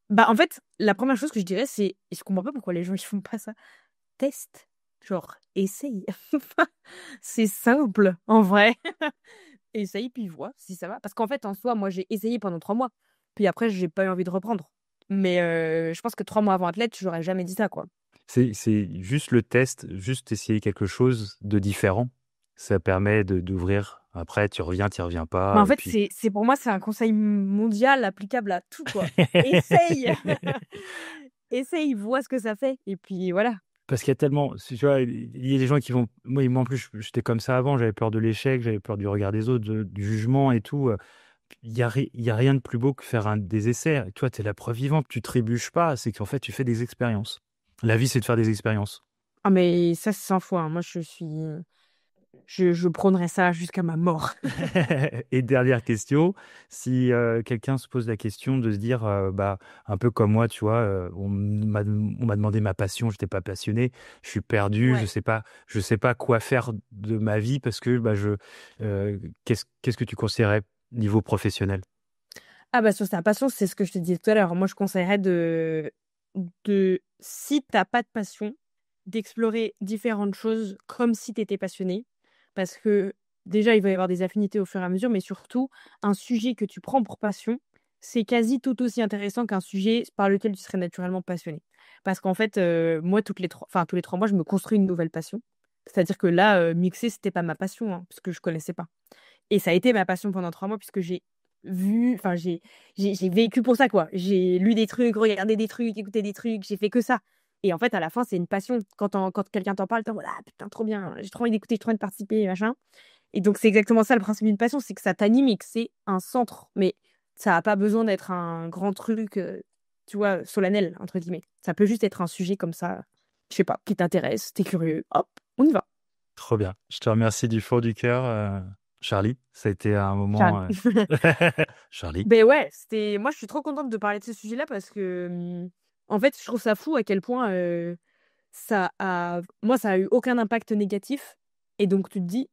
Bah, en fait, la première chose que je dirais, c'est, et je comprends pas pourquoi les gens ils font pas ça, teste. Genre, essaye. C'est simple, en vrai. Essaye, puis vois si ça va. Parce qu'en fait, en soi, moi, j'ai essayé pendant 3 mois. Puis après, j'ai pas eu envie de reprendre. Mais je pense que 3 mois avant Athlète, j'aurais jamais dit ça, quoi. C'est juste le test, juste essayer quelque chose de différent. Ça permet d'ouvrir. Après, tu reviens Mais pas, en et fait, puis. pour moi, c'est un conseil mondial applicable à tout, quoi. Essaye! Essaye, vois ce que ça fait. Et puis voilà. Parce qu'il y a tellement, tu vois, il y a des gens qui vont. Moi en plus, j'étais comme ça avant. J'avais peur de l'échec, j'avais peur du regard des autres, du jugement et tout. Il y a rien de plus beau que faire des essais. Et toi, tu es la preuve vivante. Tu trébuches pas. C'est qu'en fait, tu fais des expériences. La vie, c'est de faire des expériences. Ah, mais ça, c'est 100 fois, hein. Moi, je prônerais ça jusqu'à ma mort. Et dernière question, si quelqu'un se pose la question de se dire, bah, un peu comme moi, tu vois, on m'a demandé ma passion, j'étais pas passionné, je suis perdu, Ouais. je sais pas quoi faire de ma vie parce que bah, qu'est-ce que tu conseillerais niveau professionnel? Ah bah sur ta passion, c'est ce que je te disais tout à l'heure. Moi, je conseillerais si t'as pas de passion, d'explorer différentes choses comme si tu étais passionné. Parce que déjà, il va y avoir des affinités au fur et à mesure, mais surtout, un sujet que tu prends pour passion, c'est quasi tout aussi intéressant qu'un sujet par lequel tu serais naturellement passionné. Parce qu'en fait, moi, tous les 3 mois, je me construis une nouvelle passion. C'est-à-dire que là, mixer, c'était pas ma passion, hein, parce que je connaissais pas. Et ça a été ma passion pendant 3 mois, puisque enfin, j'ai vécu pour ça, quoi. J'ai lu des trucs, regardé des trucs, écouté des trucs, j'ai fait que ça. Et en fait, à la fin, c'est une passion. Quand quelqu'un t'en parle, t'es en mode: «Ah putain, trop bien, j'ai trop envie d'écouter, j'ai trop envie de participer, machin». Et donc c'est exactement ça le principe d'une passion, c'est que ça t'anime et que c'est un centre. Mais ça a pas besoin d'être un grand truc, tu vois, «solennel» entre guillemets. Ça peut juste être un sujet comme ça, je sais pas, qui t'intéresse, tu curieux, hop, on y va. Trop bien. Je te remercie du fond du cœur, Charlie. Ça a été un Charles. moment, Charlie. Beh, ouais, moi je suis trop contente de parler de ce sujet-là parce que, en fait, je trouve ça fou à quel point, ça a eu aucun impact négatif et donc tu te dis: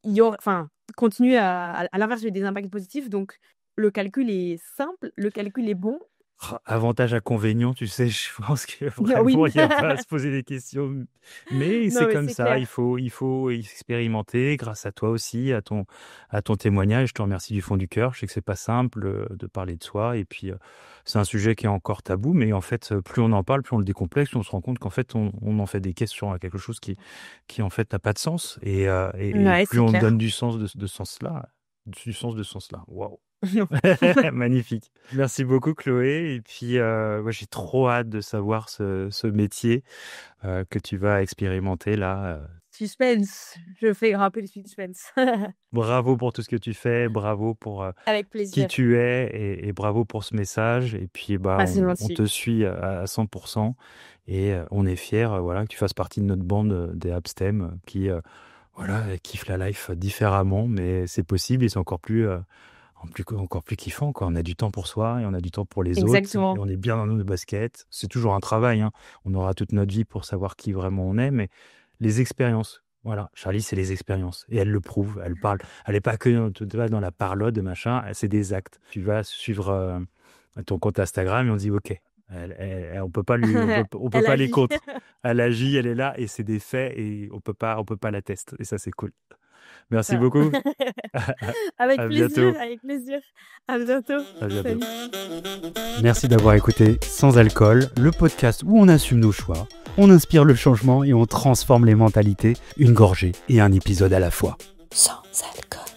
Il y aura enfin, continue à l'inverse, il y a eu des impacts positifs donc le calcul est simple, le calcul est bon. Avantages, inconvénients, tu sais, je pense que Oui. vraiment, il y a pas à se poser des questions. Mais Non, c'est mais comme c'est ça, clair. il faut expérimenter grâce à toi aussi, à ton témoignage. Je te remercie du fond du cœur. Je sais que c'est pas simple de parler de soi. Et puis, c'est un sujet qui est encore tabou. Mais en fait, plus on en parle, plus on le décomplexe, plus on se rend compte qu'en fait, on en fait des questions à quelque chose qui en fait, n'a pas de sens. Et Ouais, plus c'est on donne clair. du sens de sens-là, du sens de sens-là. Waouh! Magnifique. Merci beaucoup Chloé. Et puis, moi, j'ai trop hâte de savoir ce métier que tu vas expérimenter là. Suspense, je fais grimper le suspense. Bravo pour tout ce que tu fais, bravo pour Avec qui plaisir. tu es et bravo pour ce message. Et puis, bah, Ah, c'est on gentil. te suit à 100% et on est fiers, voilà, que tu fasses partie de notre bande des Abstem qui, voilà, kiffent la life différemment, mais c'est possible et c'est encore plus kiffant, quoi. On a du temps pour soi et on a du temps pour les autres et Exactement. on est bien dans nos baskets. C'est toujours un travail, hein. On aura toute notre vie pour savoir qui vraiment on est, mais les expériences, voilà. Charlie, c'est les expériences et elle le prouve. Elle parle. Elle est pas que tu vois, dans la parlotte, machin. C'est des actes. Tu vas suivre ton compte Instagram et on dit OK. On peut pas on peut Elle pas aller agit. contre. Elle agit, elle est là et c'est des faits et on peut pas la tester. Et ça, c'est cool. Merci Ça. beaucoup. Avec À plaisir, bientôt. avec plaisir. À bientôt. À bientôt. Salut. Merci d'avoir écouté Sans Alcool, le podcast où on assume nos choix, on inspire le changement et on transforme les mentalités, une gorgée et un épisode à la fois. Sans alcool.